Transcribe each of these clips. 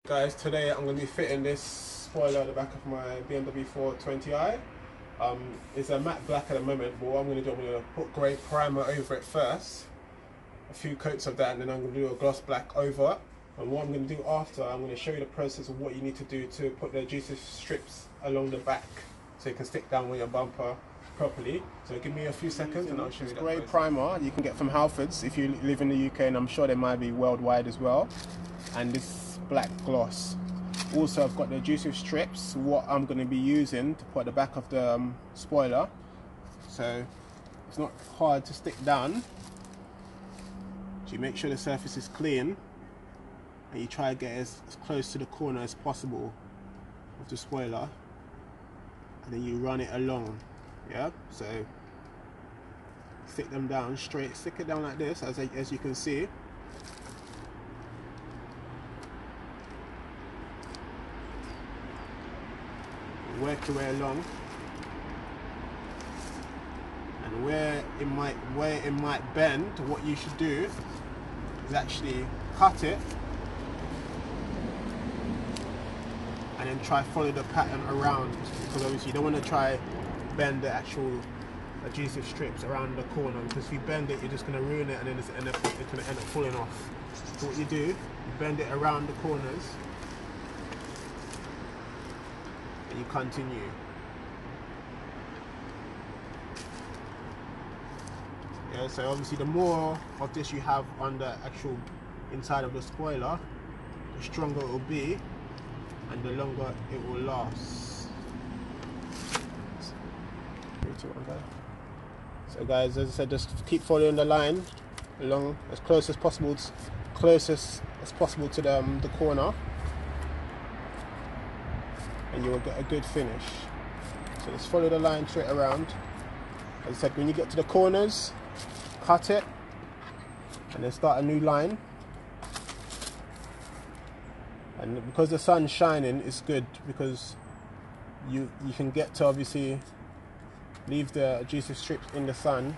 Guys, today I'm going to be fitting this spoiler at the back of my BMW F32. It's a matte black at the moment, but what I'm going to do, I'm going to put grey primer over it first, a few coats of that, and then I'm going to do a gloss black over. And what I'm going to do after, I'm going to show you the process of what you need to do to put the adhesive strips along the back so you can stick down with your bumper properly. So give me a few seconds and I'll show you that. Grey primer you can get from Halfords if you live in the UK, and I'm sure they might be worldwide as well. And this black gloss. Also, I've got the adhesive strips, what I'm going to be using to put at the back of the spoiler, so it's not hard to stick down. So you make sure the surface is clean and you try to get as close to the corner as possible of the spoiler, and then you run it along. Yeah, so stick them down straight, stick it down like this, as you can see. Work your way along, and where it might bend, what you should do is actually cut it and then try follow the pattern around, because obviously you don't want to try bend the actual adhesive strips around the corner, because if you bend it you're just going to ruin it and then it's going to end up falling off. So what you do, you bend it around the corners, you continue. Yeah, so obviously the more of this you have on the actual inside of the spoiler, the stronger it will be and the longer it will last. So guys, as I said, just keep following the line along as close as possible to the corner, and you will get a good finish. So just follow the line straight around. As I said, when you get to the corners, cut it and then start a new line. And because the sun's shining, it's good because you can get to obviously leave the adhesive strips in the sun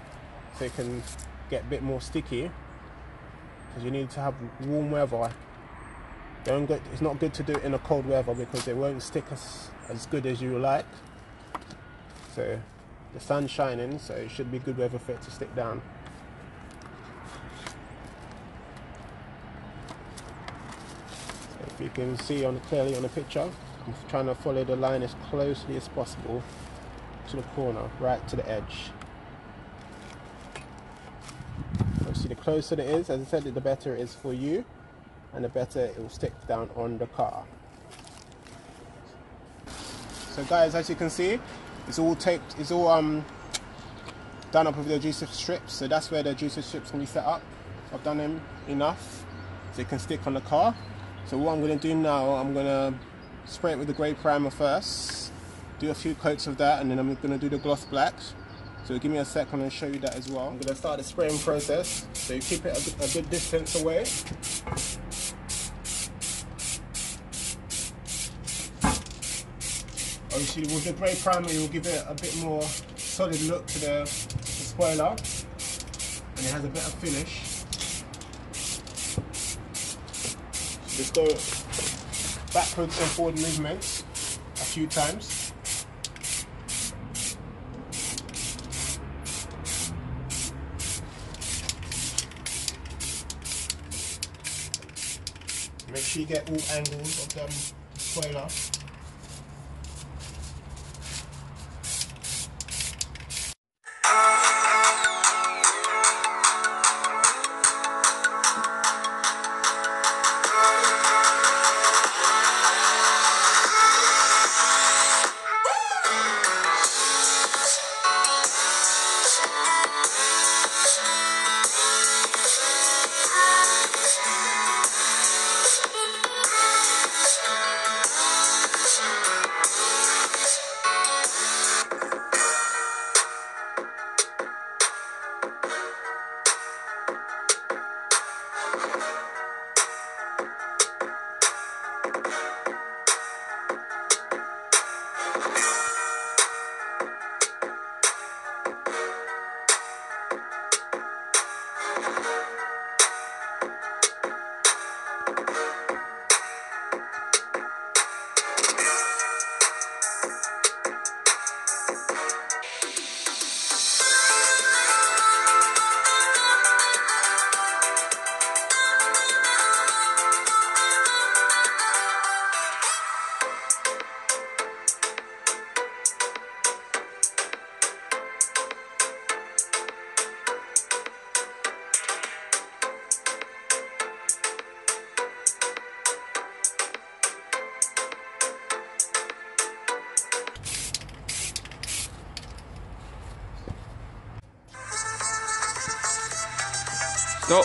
so it can get a bit more sticky, because you need to have warm weather. It's not good to do it in a cold weather because it won't stick as good as you like. So the sun's shining, so it should be good weather for it to stick down. So if you can see clearly on the picture, I'm trying to follow the line as closely as possible to the corner, right to the edge. Obviously the closer it is, as I said, the better it is for you, and the better it will stick down on the car. So guys, as you can see, it's all taped, it's all done up with the adhesive strips, so that's where the adhesive strips can be set up. I've done them enough so it can stick on the car. So what I'm going to do now, I'm going to spray it with the grey primer first, do a few coats of that, and then I'm going to do the gloss black. So give me a second and show you that as well. I'm going to start the spraying process, so you keep it a good distance away. Obviously with the grey primer you will give it a bit more solid look to the spoiler, and it has a better finish. Just go backwards and forward movements a few times. Make sure you get all angles of the spoiler. Stop.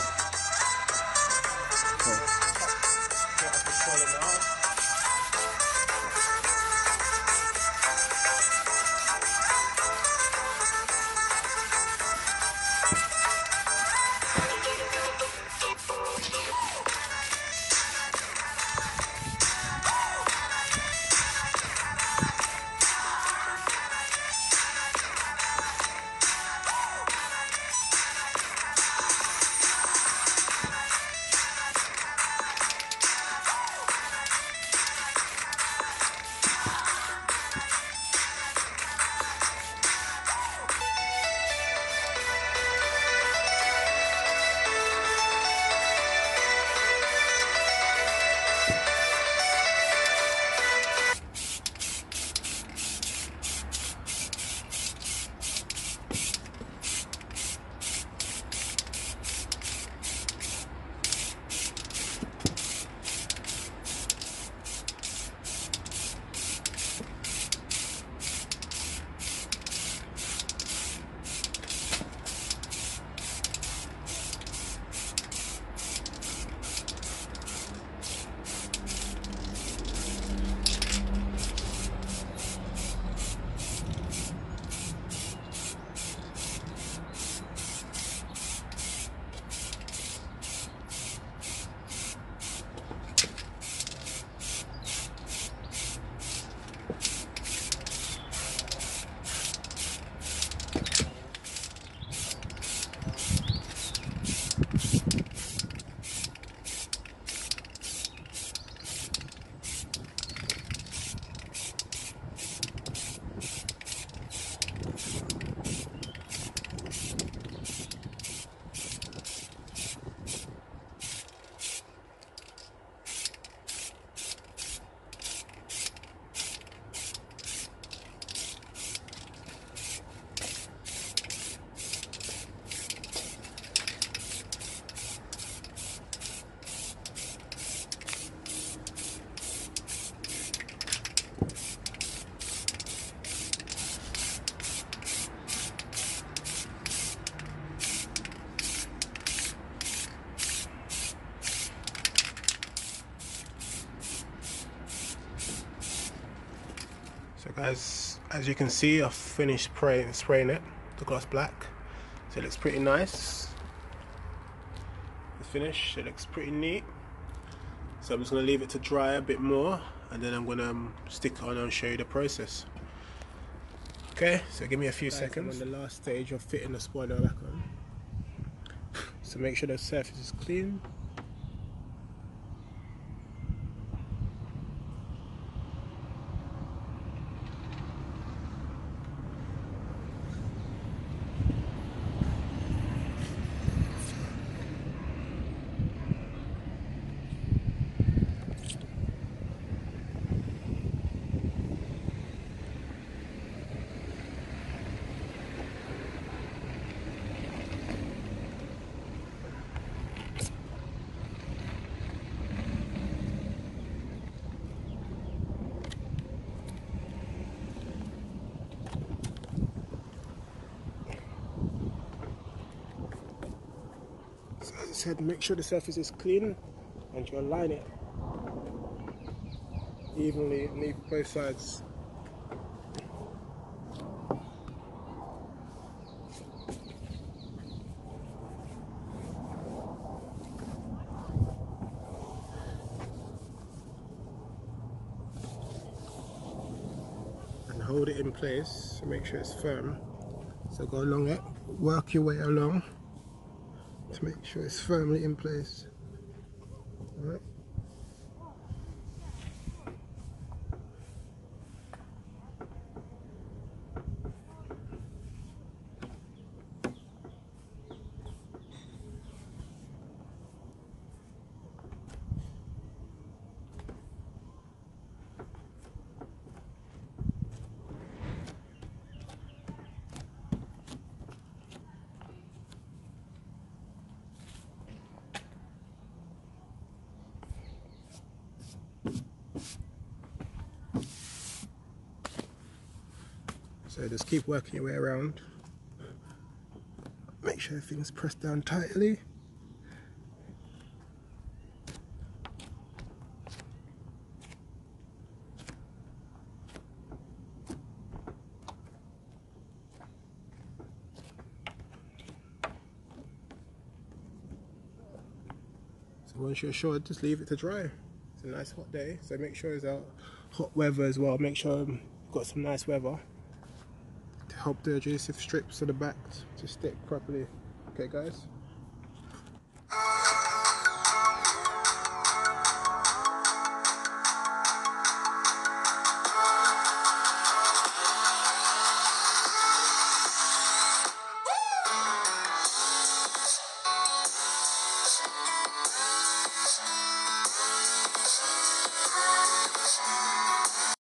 So guys, as you can see, I've finished spraying it, the gloss black. So it looks pretty nice. The finish, it looks pretty neat. So I'm just going to leave it to dry a bit more, and then I'm going to stick it on and show you the process. Okay, so give me a few seconds. I'm on the last stage of fitting the spoiler back on. So make sure the surface is clean. So as I said, make sure the surface is clean and you align it evenly, leave both sides. And hold it in place, so make sure it's firm. So go along it, work your way along to make sure it's firmly in place. All right. So just keep working your way around. Make sure everything's pressed down tightly. Once you're sure, just leave it to dry. It's a nice hot day, so make sure it's out hot weather as well. Make sure you've got some nice weather to help the adhesive strips to the back to stick properly. Okay guys.